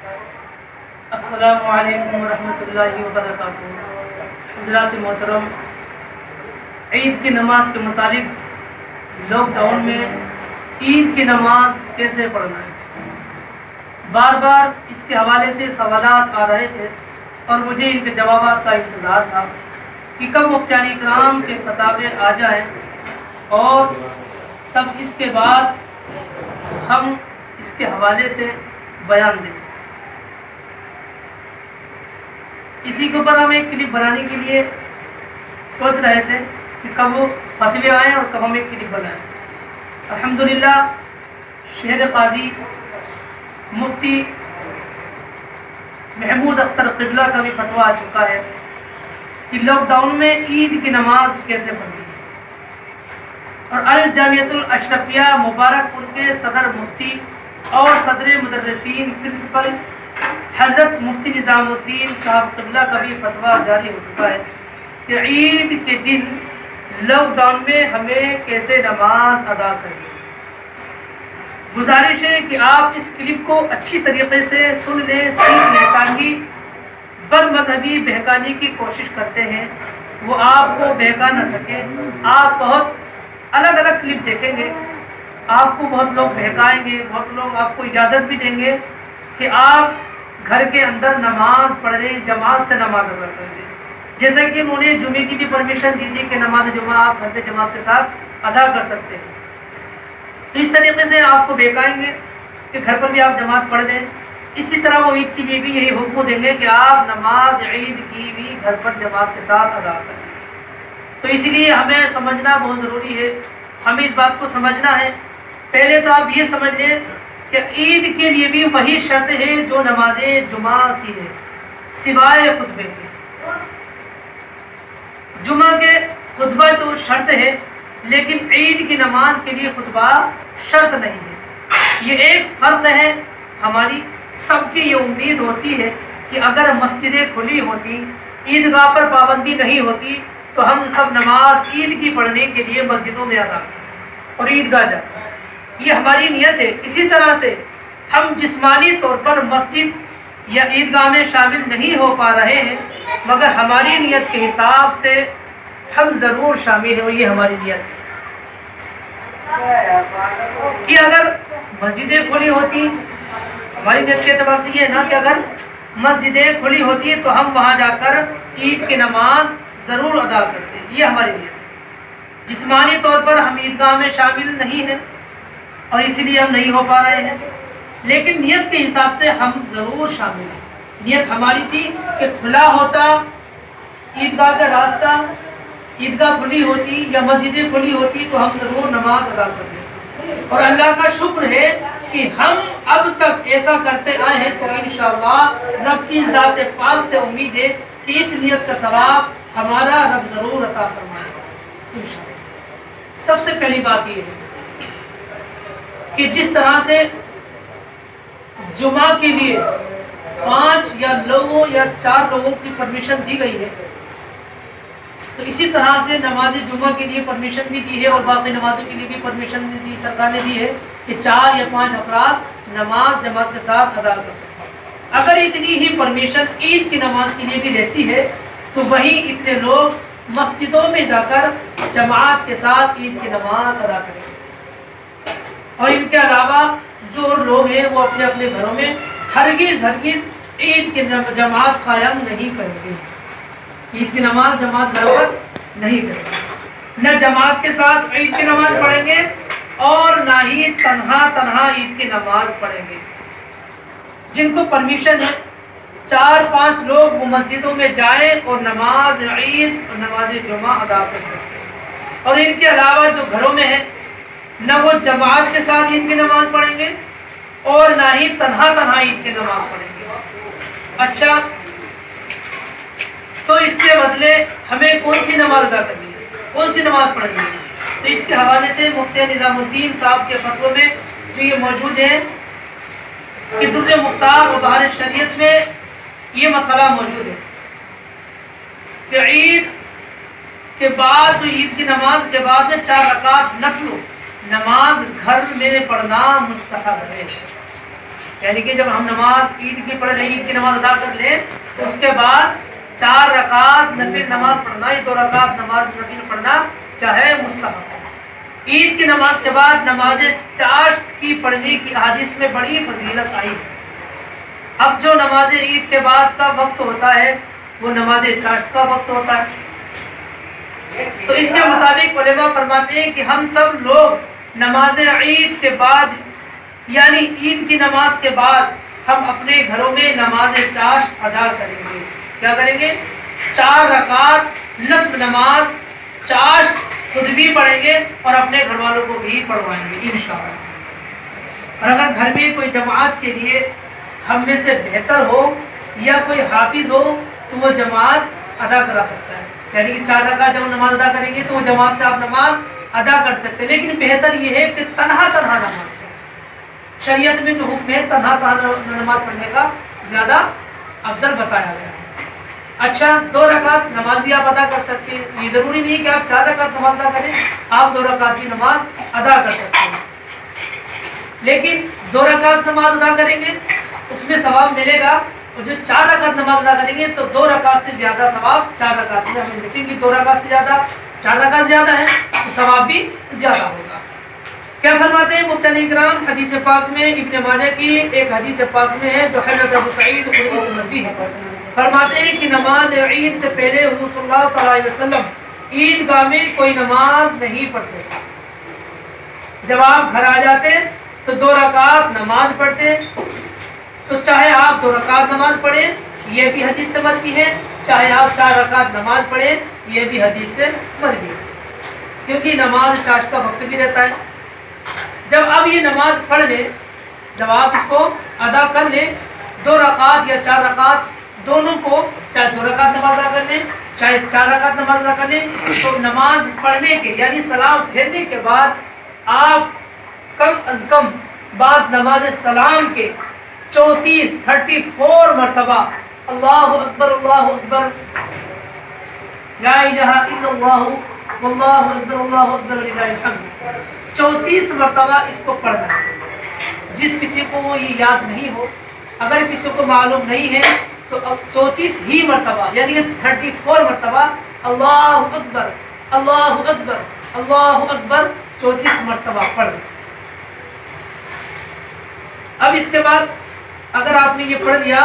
السلام علیکم ورحمۃ اللہ وبرکاتہ۔ حضرات محترم، عید کی نماز کے متعلق لاک ڈاؤن میں عید کی نماز کیسے پڑھنا ہے، بار بار اس کے حوالے سے سوالات آ رہے تھے اور مجھے ان کے جوابات کا انتظار تھا کہ کب مفتیان کرام کے فتاوے آ جائیں اور تب اس کے بعد ہم اس کے حوالے سے بیان دیں۔ اسی کے اوپر ہم ایک کلپ بنانے کے لیے سوچ رہے تھے کہ کب وہ فتوے آئیں اور کب ہم ایک کلپ بنائیں۔ الحمدللہ شہر قاضی مفتی محمود اختر قبلہ کا بھی فتویٰ آ چکا ہے کہ لاک ڈاؤن میں عید کی نماز کیسے پڑھنی ہے، اور الجامعۃ الاشرفیہ مبارک پور کے صدر مفتی اور صدر مدرسین پرنسپل حضرت مفتی نظام الدین صاحب قبلہ کا بھی فتویٰ جاری ہو چکا ہے کہ عید کے دن لاک ڈاؤن میں ہمیں کیسے نماز ادا کرنی ہے۔ گزارش ہے کہ آپ اس کلپ کو اچھی طریقے سے سن لیں، سیکھ لیں، تاکہ بد مذہبی بہکانے کی کوشش کرتے ہیں وہ آپ کو بہکا نہ سکے۔ آپ بہت الگ الگ کلپ دیکھیں گے، آپ کو بہت لوگ بہکائیں گے، بہت لوگ آپ کو اجازت بھی دیں گے کہ آپ گھر کے اندر نماز پڑھ لیں، جماعت سے نماز ادا کر لیں، جیسا کہ انہوں نے جمعے کی بھی پرمیشن دی تھی کہ نماز جمعہ آپ گھر پہ جماعت کے ساتھ ادا کر سکتے ہیں۔ تو اس طریقے سے آپ کو بہکائیں گے کہ گھر پر بھی آپ جماعت پڑھ لیں۔ اسی طرح وہ عید کے لیے بھی یہی حکم دیں گے کہ آپ نماز عید کی بھی گھر پر جماعت کے ساتھ ادا کریں۔ تو اسی لیے ہمیں سمجھنا بہت ضروری ہے، ہمیں اس بات کو سمجھنا ہے۔ پہلے تو آپ یہ سمجھ لیں کہ عید کے لیے بھی وہی شرط ہے جو نماز جمعہ کی ہے، سوائے خطبے کے۔ جمعہ کے خطبہ جو شرط ہے، لیکن عید کی نماز کے لیے خطبہ شرط نہیں ہے۔ یہ ایک فرق ہے۔ ہماری سب کی یہ امید ہوتی ہے کہ اگر مسجدیں کھلی ہوتی، عیدگاہ پر پابندی نہیں ہوتی، تو ہم سب نماز عید کی پڑھنے کے لیے مسجدوں میں ادا کریں اور عیدگاہ جاتے ہیں۔ یہ ہماری نیت ہے۔ اسی طرح سے ہم جسمانی طور پر مسجد یا عیدگاہ میں شامل نہیں ہو پا رہے ہیں، مگر ہماری نیت کے حساب سے ہم ضرور شامل ہیں، اور یہ ہماری نیت ہے کہ اگر مسجدیں کھلی ہوتی، ہماری نیت کے اعتبار سے یہ ہے نا کہ اگر مسجدیں کھلی ہوتی تو ہم وہاں جا کر عید کی نماز ضرور ادا کرتے، یہ ہماری نیت ہے۔ جسمانی طور پر ہم عیدگاہ میں شامل نہیں ہیں اور اسی لیے ہم نہیں ہو پا رہے ہیں، لیکن نیت کے حساب سے ہم ضرور شامل ہیں۔ نیت ہماری تھی کہ کھلا ہوتا عیدگاہ کا راستہ، عیدگاہ کھلی ہوتی یا مسجدیں کھلی ہوتی تو ہم ضرور نماز ادا کرتے۔ اور اللہ کا شکر ہے کہ ہم اب تک ایسا کرتے آئے ہیں، تو انشاءاللہ رب کی ذات پاک سے امید ہے کہ اس نیت کا ثواب ہمارا رب ضرور عطا فرمائے گا انشاءاللہ۔ سب سے پہلی بات یہ ہے کہ جس طرح سے جمعہ کے لیے 5 یا 4 لوگوں کی پرمیشن دی گئی ہے، تو اسی طرح سے نماز جمعہ کے لیے پرمیشن بھی دی ہے، اور باقی نمازوں کے لیے بھی پرمیشن دی، سرکار نے دی ہے کہ 4 یا 5 افراد نماز جماعت کے ساتھ ادا کر سکتے ہیں۔ اگر اتنی ہی پرمیشن عید کی نماز کے لیے بھی رہتی ہے تو وہی اتنے لوگ مسجدوں میں جا کر جماعت کے ساتھ عید کی نماز ادا کریں گے، اور ان کے علاوہ جو لوگ ہیں وہ اپنے اپنے گھروں میں ہرگز عید کی جماعت قائم نہیں کریں گے، عید کی نماز جماعت گھر پر نہیں کریں گے، نہ جماعت کے ساتھ عید کی نماز پڑھیں گے اور نہ ہی تنہا عید کی نماز پڑھیں گے۔ جن کو پرمیشن ہے 4-5 لوگ وہ مسجدوں میں جائیں اور نماز عید اور نماز جمعہ ادا کر سکتے ہیں، اور ان کے علاوہ جو گھروں میں ہیں نہ وہ جماعت کے ساتھ عید کی نماز پڑھیں گے اور نہ ہی تنہا عید کی نماز پڑھیں گے۔ اچھا، تو اس کے بدلے ہمیں کون سی نماز ادا کرنی ہے، کون سی نماز پڑھنی ہے؟ تو اس کے حوالے سے مفتی نظام الدین صاحب کے فتوے میں جو یہ موجود ہے کہ در مختار و بہار شریعت میں یہ مسئلہ موجود ہے کہ عید کے بعد جو عید کی نماز کے بعد میں 4 رکعت نفل نماز گھر میں پڑھنا مستحب ہے، یعنی کہ جب ہم نماز عید کی پڑھ لیں، عید کی نماز ادا کر لیں تو اس کے بعد 4 رکعت نفل نماز پڑھنا، یہ 2 رکعت نماز نفل پڑھنا کیا ہے؟ مستحب ہے۔ عید کی نماز کے بعد نماز چاشت کی پڑھنے کی احادیث میں بڑی فضیلت آئی ہے۔ اب جو نماز عید کے بعد کا وقت ہوتا ہے وہ نماز چاشت کا وقت ہوتا ہے، تو اس کے مطابق علماء فرماتے ہیں کہ ہم سب لوگ نماز عید کے بعد یعنی عید کی نماز کے بعد ہم اپنے گھروں میں نماز چاشت ادا کریں گے۔ کیا کریں گے؟ 4 رکعت نفل نماز چاشت خود بھی پڑھیں گے اور اپنے گھر والوں کو بھی پڑھوائیں گے انشاءاللہ۔ اور اگر گھر میں کوئی جماعت کے لیے ہم میں سے بہتر ہو یا کوئی حافظ ہو تو وہ جماعت ادا کرا سکتا ہے، یعنی کہ 4 رکعت جب نماز ادا کریں گے تو وہ جماعت سے آپ نماز ادا کر سکتے ہیں، لیکن بہتر یہ ہے کہ تنہا نماز پڑھیں۔ شریعت میں جو حکم ہے تنہا نماز پڑھنے کا زیادہ افضل بتایا گیا ہے۔ اچھا 2 رکعت نماز بھی آپ ادا کر سکتے ہیں، یہ ضروری نہیں کہ آپ 4 رکعت نماز ادا کریں، آپ 2 رکعت بھی نماز ادا کر سکتے ہیں، لیکن 2 رکعت نماز ادا کریں گے اس میں ثواب ملے گا، اور جو 4 رکعت نماز ادا کریں گے تو 2 رکعت سے زیادہ ثواب 4 رکعت میں ہمیں دیکھیں گے، 2 رکعت سے زیادہ 4 رکعت زیادہ ہے تو ثواب بھی زیادہ ہوگا۔ کیا فرماتے ہیں مفتی علی کرام؟ حدیث پاک میں ابن ماجہ کی ایک حدیث پاک میں ہے جو حضرت ابو سعید خدری سے مروی ہے، فرماتے ہیں کہ نماز عید سے پہلے حضور صلی اللہ تعالی علیہ وسلم عید گاہ میں کوئی نماز نہیں پڑھتے، جب آپ گھر آ جاتے تو 2 رکعت نماز پڑھتے، تو چاہے آپ 2 رکعت نماز پڑھیں یہ بھی حدیث سے مروی ہے، چاہے آپ 4 رکعت نماز پڑھیں یہ بھی حدیث سے مروی ہے، کیونکہ نماز چاشت کا وقت بھی رہتا ہے۔ جب آپ یہ نماز پڑھ لیں، جب آپ اس کو ادا کر لیں 2 رکعت یا 4 رکعت دونوں کو، چاہے 2 رکعت نماز ادا کر لیں چاہے 4 رکعت نماز ادا کر لیں، تو نماز پڑھنے کے یعنی سلام پھیرنے کے بعد آپ کم از کم بعد نماز سلام کے 34 مرتبہ اللہ اکبر لا الہ الا اللہ واللہ اکبر وللہ الحمد 34 مرتبہ اس کو پڑھنا ہے۔ جس کسی کو وہ یہ یاد نہیں ہو، اگر کسی کو معلوم نہیں ہے تو 34 ہی مرتبہ یعنی 34 مرتبہ اللہ اکبر 34 مرتبہ پڑھ۔ اب اس کے بعد اگر آپ نے یہ پڑھ لیا،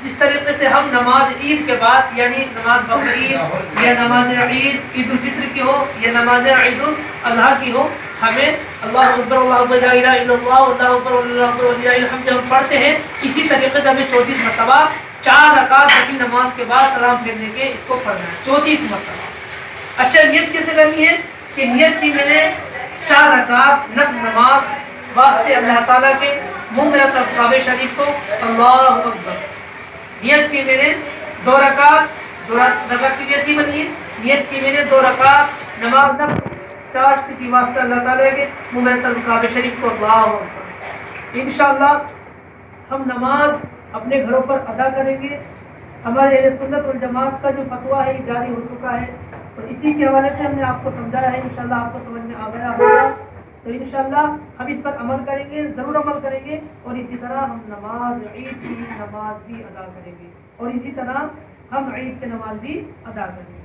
جس طریقے سے ہم نماز عید کے بعد یعنی نماز بقرعید یا نماز عید الفطر کی ہو یا نماز عید الاضحیٰ کی ہو، ہمیں اللہ اکبر لا الہ الا اللہ اللہ اکبر وللہ الحمد ہم پڑھتے ہیں، اسی طریقے سے ہمیں 34 مرتبہ 4 رکعت نفل نماز کے بعد سلام پھیرنے کے اس کو پڑھنا ہے 34 مرتبہ۔ اچھا نیت کیسے کرنی ہے؟ کہ نیت کی میں نے 4 رکعت نفل نماز واسطے اللہ تعالیٰ کے منہ میں کعبہ شریف کو اللہ اکبر، نیت کی میں نے 2 رکعت کی جیسی بنی ہے، نیت کی میں نے 2 رکعت نماز نفل چاشت کی واسطہ اللہ تعالیٰ کے منہ میں کعبہ شریف کو اللہ اکبر۔ انشاءاللہ ہم نماز اپنے گھروں پر ادا کریں گے۔ ہمارے اہل سنت والجماعت کا جو فتویٰ ہے یہ جاری ہو چکا ہے، اور اسی کے حوالے سے ہم نے آپ کو سمجھایا ہے، انشاءاللہ آپ کو سمجھ میں آ گیا ہوگا، تو انشاءاللہ ہم اس پر عمل کریں گے، ضرور عمل کریں گے، اور اسی طرح ہم نماز عید کی نماز بھی ادا کریں گے، اور اسی طرح ہم عید کی نماز بھی ادا کریں گے۔